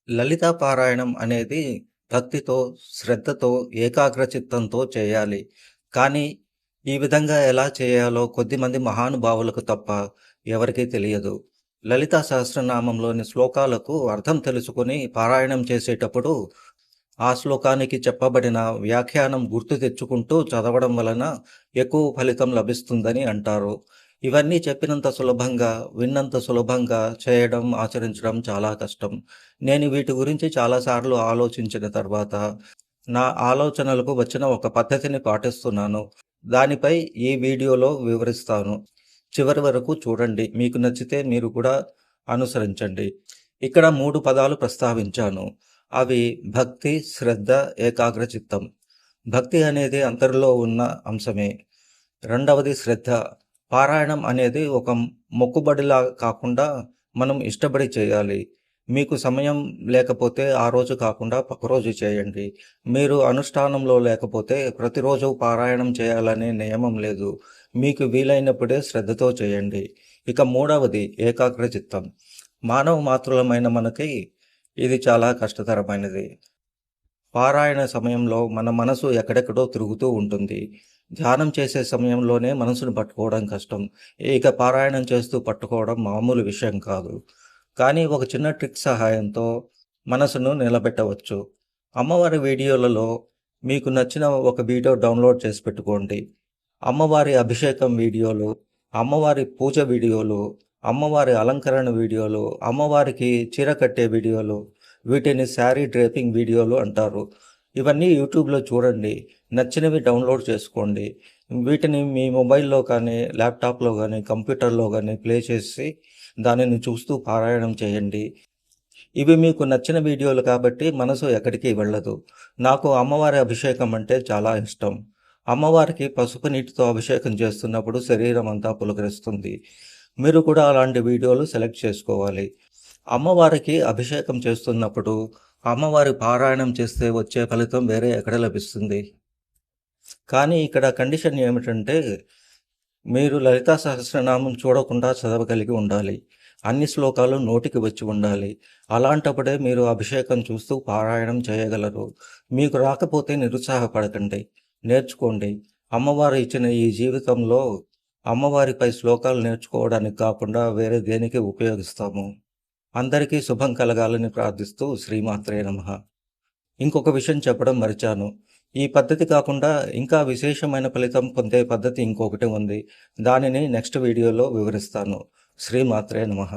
లలితా పారాయణం అనేది భక్తితో, శ్రద్ధతో, ఏకాగ్రచిత్తంతో చేయాలి. కానీ, ఈ విధంగా ఎలా చేయాలో కొద్దిమంది మహానుభావులకు తప్ప ఎవరికీ తెలియదు. లలితా సహస్రనామంలోని శ్లోకాలకు అర్థం తెలుసుకొని పారాయణం చేసేటప్పుడు, ఆ శ్లోకానికి చెప్పబడిన వ్యాఖ్యానం గుర్తు తెచ్చుకుంటూ చదవడం వలన ఎక్కువ ఫలితం లభిస్తుందని అంటారు. ఇవన్నీ చెప్పినంత సులభంగా, విన్నంత సులభంగా చేయడం, ఆచరించడం చాలా కష్టం. నేను వీటి గురించి చాలాసార్లు ఆలోచించిన తర్వాత, నా ఆలోచనలకు వచ్చిన ఒక పద్ధతిని పాటిస్తున్నాను. దానిపై ఈ వీడియోలో వివరిస్తాను. చివరి వరకు చూడండి. మీకు నచ్చితే మీరు కూడా అనుసరించండి. ఇక్కడ 3 పదాలు ప్రస్తావించాను. అవి భక్తి, శ్రద్ధ, ఏకాగ్రచిత్తం. భక్తి అనేది అందరిలో ఉన్న అంశమే. రెండవది శ్రద్ధ. పారాయణం అనేది ఒక మొక్కుబడిలా కాకుండా మనం ఇష్టపడి చేయాలి. మీకు సమయం లేకపోతే ఆ రోజు కాకుండా పక్క రోజు చేయండి. మీరు అనుష్ఠానంలో లేకపోతే ప్రతిరోజు పారాయణం చేయాలనే నియమం లేదు. మీకు వీలైనప్పుడే శ్రద్ధతో చేయండి. ఇక మూడవది ఏకాగ్రచిత్తం. మానవ మాతృలమైన మనకి ఇది చాలా కష్టతరమైనది. పారాయణ సమయంలో మన మనసు ఎక్కడెక్కడో తిరుగుతూ ఉంటుంది. ధ్యానం చేసే సమయంలోనే మనసును పట్టుకోవడం కష్టం. ఇక పారాయణం చేస్తూ పట్టుకోవడం మామూలు విషయం కాదు. కానీ ఒక చిన్న ట్రిక్ సహాయంతో మనసును నిలబెట్టవచ్చు. అమ్మవారి వీడియోలలో మీకు నచ్చిన ఒక వీడియో డౌన్లోడ్ చేసి పెట్టుకోండి. అమ్మవారి అభిషేకం వీడియోలు, అమ్మవారి పూజ వీడియోలు, అమ్మవారి అలంకరణ వీడియోలు, అమ్మవారికి చీర కట్టే వీడియోలు, వీటిని శారీ డ్రేపింగ్ వీడియోలు అంటారు. ఇవన్నీ యూట్యూబ్లో చూడండి. నచ్చినవి డౌన్లోడ్ చేసుకోండి. వీటిని మీ మొబైల్లో కానీ, ల్యాప్టాప్లో కానీ, కంప్యూటర్లో కానీ ప్లే చేసి దానిని చూస్తూ పారాయణం చేయండి. ఇవి మీకు నచ్చిన వీడియోలు కాబట్టి మనసు ఎక్కడికి వెళ్ళదు. నాకు అమ్మవారి అభిషేకం అంటే చాలా ఇష్టం. అమ్మవారికి పసుపు నీటితో అభిషేకం చేస్తున్నప్పుడు శరీరం అంతా పులకరిస్తుంది. మీరు కూడా అలాంటి వీడియోలు సెలెక్ట్ చేసుకోవాలి. అమ్మవారికి అభిషేకం చేస్తున్నప్పుడు అమ్మవారి పారాయణం చేస్తే వచ్చే ఫలితం వేరే ఎక్కడ లభిస్తుంది? కానీ ఇక్కడ కండిషన్ ఏమిటంటే, మీరు లలితా సహస్రనామం చూడకుండా చదవగలిగి ఉండాలి. అన్ని శ్లోకాలు నోటికి వచ్చి ఉండాలి. అలాంటప్పుడే మీరు అభిషేకం చూస్తూ పారాయణం చేయగలరు. మీకు రాకపోతే నిరుత్సాహపడకండి. నేర్చుకోండి. అమ్మవారు ఇచ్చిన ఈ జీవితంలో అమ్మవారిపై శ్లోకాలు నేర్చుకోవడానికి కాకుండా వేరే దేనికి ఉపయోగిస్తాము. అందరికీ శుభం కలగాలని ప్రార్థిస్తూ శ్రీమాత్రే నమః. ఇంకొక విషయం చెప్పడం మరిచాను. ఈ పద్ధతి కాకుండా ఇంకా విశేషమైన ఫలితం పొందే పద్ధతి ఇంకొకటి ఉంది. దానిని నెక్స్ట్ వీడియోలో వివరిస్తాను. శ్రీమాత్రే నమః.